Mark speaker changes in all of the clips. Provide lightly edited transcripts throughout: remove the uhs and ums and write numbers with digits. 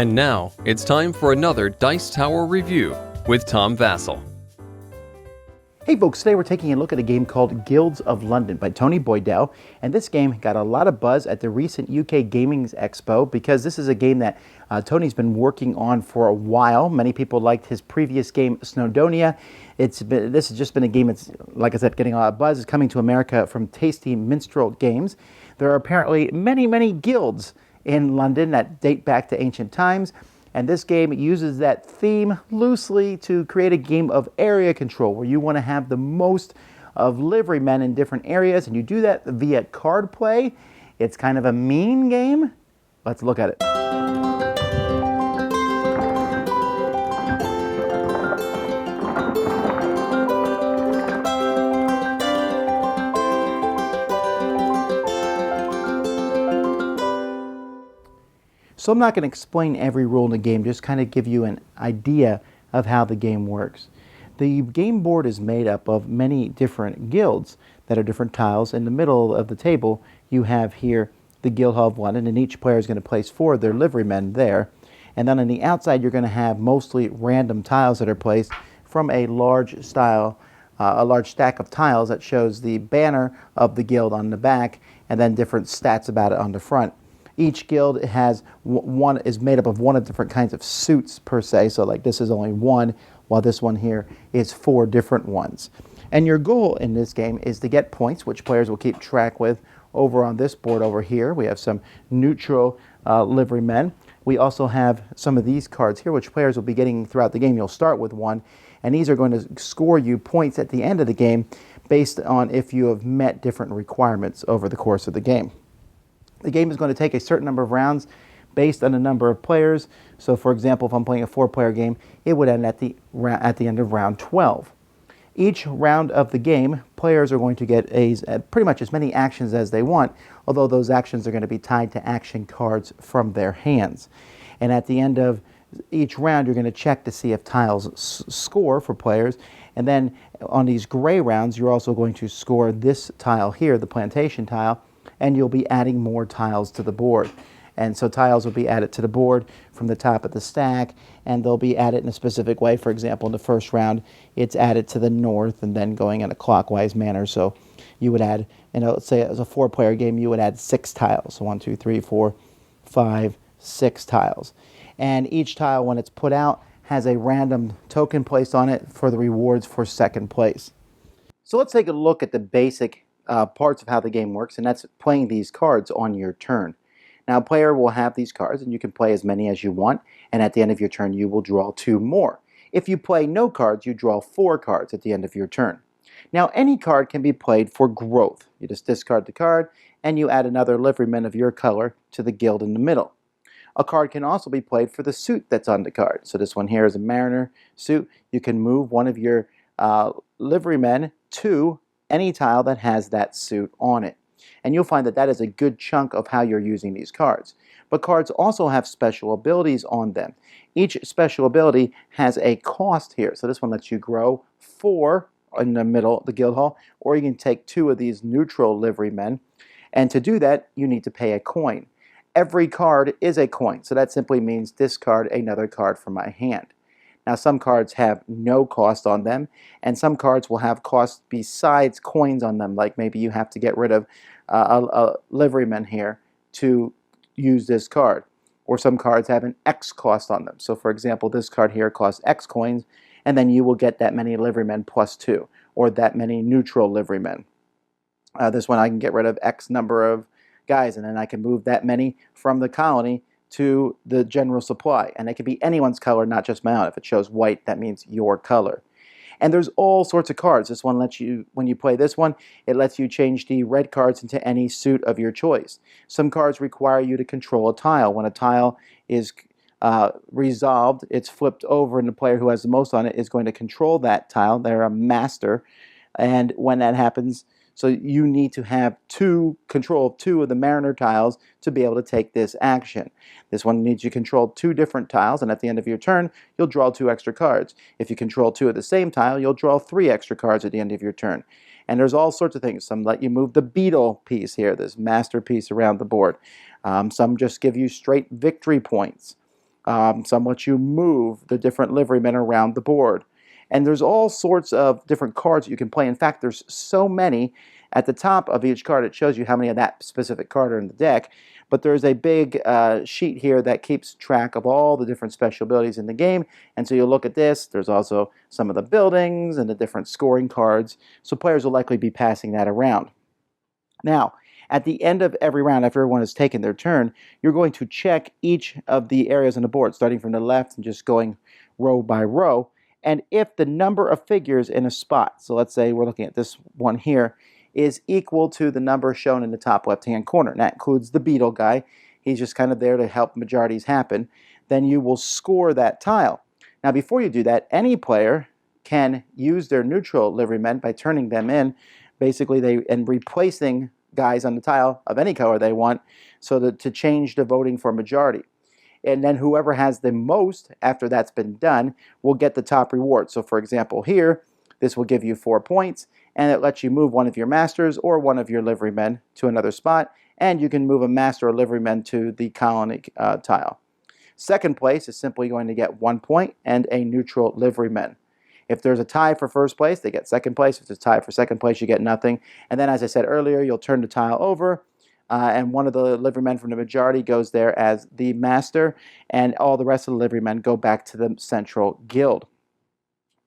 Speaker 1: And now, it's time for another Dice Tower review with Tom Vasel.
Speaker 2: Hey folks, today we're taking a look at a game called Guilds of London by Tony Boydell, and this game got a lot of buzz at the recent UK Gaming Expo because this is a game that Tony's been working on for a while. Many people liked his previous game, Snowdonia. This has just been a game that's, like I said, getting a lot of buzz. It's coming to America from Tasty Minstrel Games. There are apparently many guilds in London that date back to ancient times. And this game uses that theme loosely to create a game of area control where you want to have the most of liverymen in different areas, and you do that via card play. It's kind of a mean game. Let's look at it. So I'm not going to explain every rule in the game, just kind of give you an idea of how the game works. The game board is made up of many different guilds that are different tiles. In the middle of the table, you have here the Guild Hall of London, and each player is going to place 4 of their liverymen there. And then on the outside, you're going to have mostly random tiles that are placed from a large stack of tiles that shows the banner of the guild on the back, and then different stats about it on the front. Each guild is made up of one of different kinds of suits per se. So like this is only one, while this one here is 4 different ones. And your goal in this game is to get points, which players will keep track with over on this board over here. We have some neutral liverymen. We also have some of these cards here, which players will be getting throughout the game. You'll start with one, and these are going to score you points at the end of the game based on if you have met different requirements over the course of the game. The game is going to take a certain number of rounds based on the number of players. So for example, if I'm playing a 4-player game, it would end at the end of round 12. Each round of the game, players are going to get pretty much as many actions as they want, although those actions are going to be tied to action cards from their hands. And at the end of each round, you're going to check to see if tiles score for players. And then on these gray rounds, you're also going to score this tile here, the plantation tile, and you'll be adding more tiles to the board. And so tiles will be added to the board from the top of the stack, and they'll be added in a specific way. For example, in the first round, it's added to the north and then going in a clockwise manner. So you would add, let's say it was a 4-player game, you would add 6 tiles. So 1, 2, 3, 4, 5, 6 tiles. And each tile, when it's put out, has a random token placed on it for the rewards for second place. So let's take a look at the basic parts of how the game works, and that's playing these cards on your turn. Now, a player will have these cards, and you can play as many as you want, and at the end of your turn, you will draw 2 more. If you play no cards, you draw 4 cards at the end of your turn. Now, any card can be played for growth. You just discard the card, and you add another liveryman of your color to the guild in the middle. A card can also be played for the suit that's on the card. So this one here is a mariner suit. You can move one of your liverymen to any tile that has that suit on it. And you'll find that that is a good chunk of how you're using these cards. But cards also have special abilities on them. Each special ability has a cost here. So this one lets you grow 4 in the middle, the guild hall, or you can take 2 of these neutral liverymen. And to do that, you need to pay a coin. Every card is a coin, so that simply means discard another card from my hand. Now, some cards have no cost on them, and some cards will have costs besides coins on them, like maybe you have to get rid of a liveryman here to use this card. Or some cards have an X cost on them. So for example, this card here costs X coins, and then you will get that many liverymen plus 2, or that many neutral liverymen. This one I can get rid of X number of guys, and then I can move that many from the colony to the general supply, and it can be anyone's color, not just my own. If it shows white, that means your color. And there's all sorts of cards. This one lets you, when you play this one, it lets you change the red cards into any suit of your choice. Some cards require you to control a tile. When a tile is resolved, it's flipped over, and the player who has the most on it is going to control that tile. They're a master, and when that happens, so you need to have control of 2 of the mariner tiles to be able to take this action. This one needs you to control 2 different tiles, and at the end of your turn, you'll draw 2 extra cards. If you control 2 of the same tile, you'll draw 3 extra cards at the end of your turn. And there's all sorts of things. Some let you move the beetle piece here, this masterpiece around the board. Some just give you straight victory points. Some let you move the different liverymen around the board. And there's all sorts of different cards that you can play. In fact, there's so many. At the top of each card, it shows you how many of that specific card are in the deck. But there's a big sheet here that keeps track of all the different special abilities in the game. And so you'll look at this. There's also some of the buildings and the different scoring cards. So players will likely be passing that around. Now, at the end of every round, after everyone has taken their turn, you're going to check each of the areas on the board, starting from the left and just going row by row. And if the number of figures in a spot, so let's say we're looking at this one here, is equal to the number shown in the top left-hand corner, and that includes the beetle guy, he's just kind of there to help majorities happen, then you will score that tile. Now, before you do that, any player can use their neutral liverymen by turning them in, basically and replacing guys on the tile of any color they want, so that to change the voting for majority. And then whoever has the most after that's been done will get the top reward. So for example here, this will give you 4 points, and it lets you move one of your masters or one of your liverymen to another spot, and you can move a master or liveryman to the colony tile. Second place is simply going to get 1 point and a neutral liveryman. If there's a tie for first place, they get second place. If there's a tie for second place, you get nothing. And then, as I said earlier, you'll turn the tile over, and one of the liverymen from the majority goes there as the master, and all the rest of the liverymen go back to the central guild.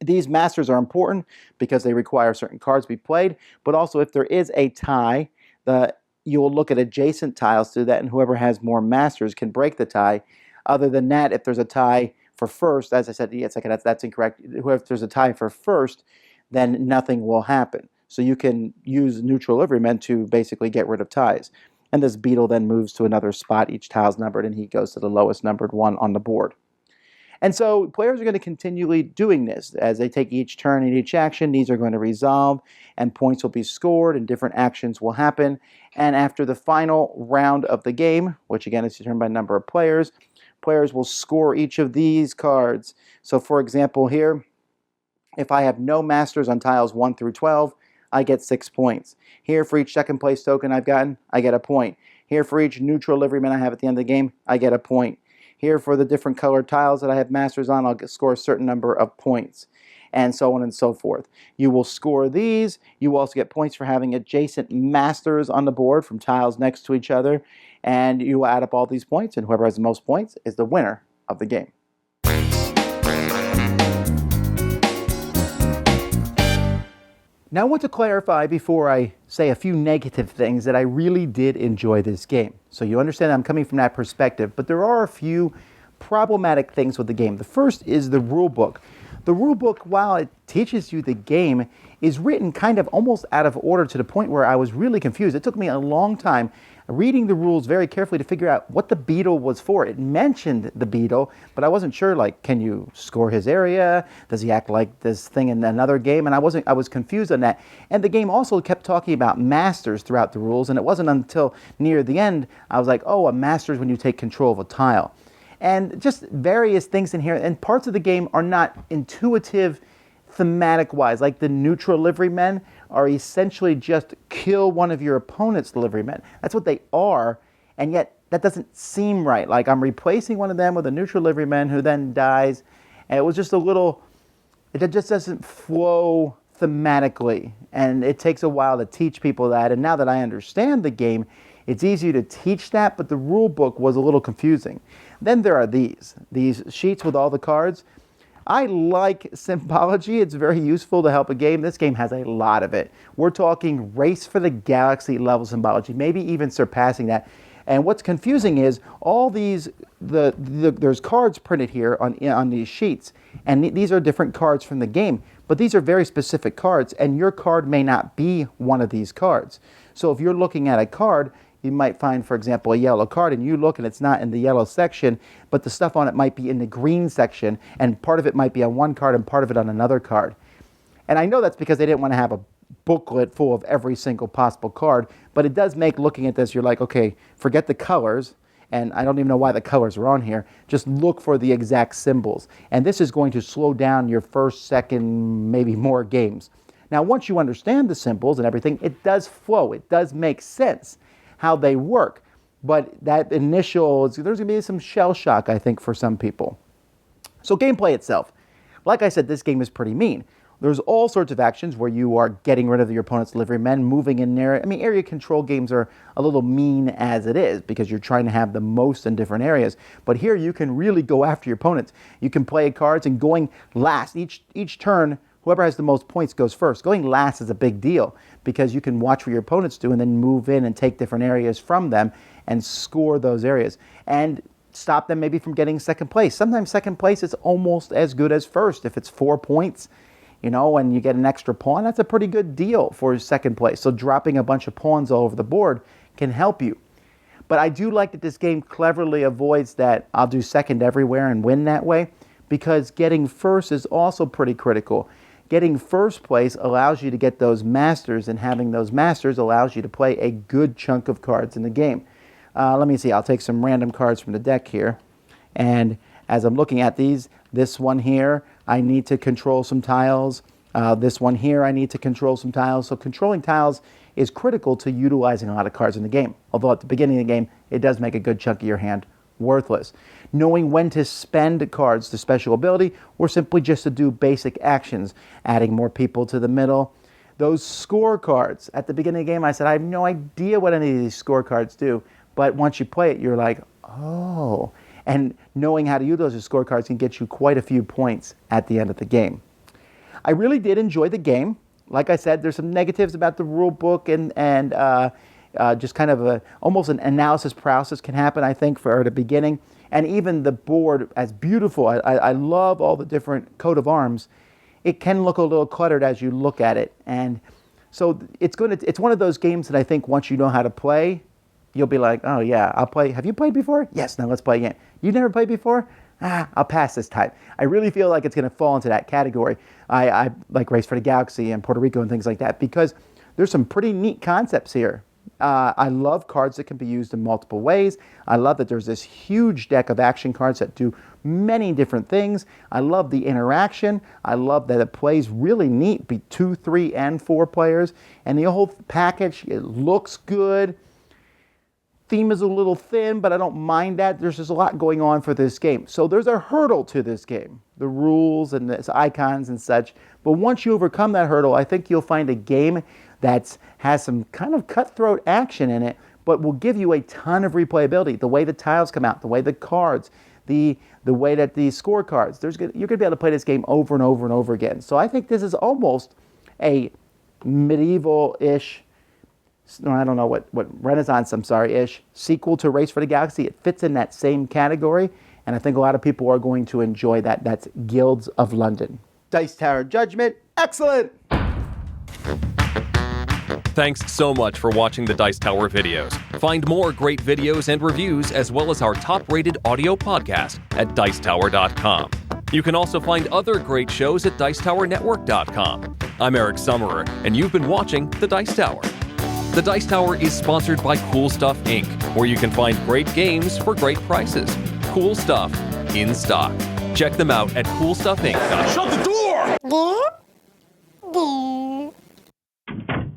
Speaker 2: These masters are important because they require certain cards to be played, but also if there is a tie, you will look at adjacent tiles to that, and whoever has more masters can break the tie. Other than that, if there's a tie for first, as I said, that's incorrect. If there's a tie for first, then nothing will happen. So you can use neutral liverymen to basically get rid of ties. And this beetle then moves to another spot. Each tile's numbered, and he goes to the lowest numbered one on the board. And so players are going to continually doing this. As they take each turn and each action, these are going to resolve, and points will be scored, and different actions will happen. And after the final round of the game, which again is determined by number of players, players will score each of these cards. So for example here, if I have no masters on tiles 1 through 12, I get 6 points. Here, for each second place token I've gotten, I get a point. Here, for each neutral liveryman I have at the end of the game, I get a point. Here, for the different colored tiles that I have masters on, I'll score a certain number of points, and so on and so forth. You will score these. You will also get points for having adjacent masters on the board from tiles next to each other, and you will add up all these points, and whoever has the most points is the winner of the game. Now I want to clarify before I say a few negative things that I really did enjoy this game. So you understand I'm coming from that perspective, but there are a few problematic things with the game. The first is the rule book. The rule book, while it teaches you the game, is written kind of almost out of order to the point where I was really confused. It took me a long time reading the rules very carefully to figure out what the beetle was for. It mentioned the beetle, but I wasn't sure, like, can you score his area? Does he act like this thing in another game? And I was confused on that. And the game also kept talking about masters throughout the rules, and it wasn't until near the end I was like, oh, a master is when you take control of a tile. And just various things in here, and parts of the game are not intuitive thematic-wise, like the neutral liverymen are essentially just kill one of your opponent's liverymen. That's what they are, and yet that doesn't seem right. Like I'm replacing one of them with a neutral liveryman who then dies, and it was just a little, it just doesn't flow thematically, and it takes a while to teach people that, and now that I understand the game, it's easy to teach that, but the rule book was a little confusing. Then there are these sheets with all the cards. I like symbology. It's very useful to help a game. This game has a lot of it. We're talking race for the galaxy level symbology, maybe even surpassing that. And what's confusing is all these, there's cards printed here on these sheets, and these are different cards from the game, but these are very specific cards, and your card may not be one of these cards. So if you're looking at a card, you might find, for example, a yellow card, and you look and it's not in the yellow section, but the stuff on it might be in the green section, and part of it might be on one card and part of it on another card. And I know that's because they didn't want to have a booklet full of every single possible card, but it does make looking at this, you're like, okay, forget the colors, and I don't even know why the colors are on here, just look for the exact symbols. And this is going to slow down your first, second, maybe more games. Now, once you understand the symbols and everything, it does flow, it does make sense how they work. but that initial, there's going to be some shell shock, I think, for some people. So gameplay itself. Like I said, this game is pretty mean. There's all sorts of actions where you are getting rid of your opponent's delivery men, moving in there. I mean, area control games are a little mean as it is because you're trying to have the most in different areas. But here you can really go after your opponents. You can play cards and going last. Each turn, whoever has the most points goes first. Going last is a big deal because you can watch what your opponents do and then move in and take different areas from them and score those areas. And stop them maybe from getting second place. Sometimes second place is almost as good as first. If it's 4 points, and you get an extra pawn, that's a pretty good deal for second place. So dropping a bunch of pawns all over the board can help you. But I do like that this game cleverly avoids that I'll do second everywhere and win that way, because getting first is also pretty critical. Getting first place allows you to get those masters, and having those masters allows you to play a good chunk of cards in the game. Let me see, I'll take some random cards from the deck here. And as I'm looking at these, this one here, I need to control some tiles. This one here, I need to control some tiles. So controlling tiles is critical to utilizing a lot of cards in the game. Although at the beginning of the game, it does make a good chunk of your hand worthless. Knowing when to spend cards to special ability, or simply just to do basic actions, adding more people to the middle. Those scorecards, at the beginning of the game, I said, I have no idea what any of these scorecards do. But once you play it, you're like, oh. And knowing how to use those scorecards can get you quite a few points at the end of the game. I really did enjoy the game. Like I said, there's some negatives about the rule book and just kind of almost an analysis paralysis can happen, I think, for the beginning. And even the board, as beautiful, I love all the different coat of arms. It can look a little cluttered as you look at it. And so it's one of those games that I think once you know how to play, you'll be like, oh yeah, I'll play. Have you played before? Yes, now let's play again. You never played before? I'll pass this time. I really feel like it's going to fall into that category. I like Race for the Galaxy and Puerto Rico and things like that because there's some pretty neat concepts here. I love cards that can be used in multiple ways. I love that there's this huge deck of action cards that do many different things. I love the interaction. I love that it plays really neat, be 2, 3, and 4 players. And the whole package, it looks good. Theme is a little thin, but I don't mind that. There's just a lot going on for this game. So there's a hurdle to this game, the rules and the icons and such. But once you overcome that hurdle, I think you'll find a game that has some kind of cutthroat action in it, but will give you a ton of replayability. The way the tiles come out, the way the cards, the way that the scorecards, you're going to be able to play this game over and over and over again. So I think this is almost a medieval-ish, I don't know what Renaissance, ish sequel to Race for the Galaxy. It fits in that same category, and I think a lot of people are going to enjoy that. That's Guilds of London. Dice Tower Judgment, excellent!
Speaker 1: Thanks so much for watching the Dice Tower videos. Find more great videos and reviews as well as our top-rated audio podcast at Dicetower.com. You can also find other great shows at Dicetowernetwork.com. I'm Eric Summerer, and you've been watching The Dice Tower. The Dice Tower is sponsored by Cool Stuff Inc., where you can find great games for great prices. Cool stuff in stock. Check them out at CoolStuffInc.com.
Speaker 3: Shut the door!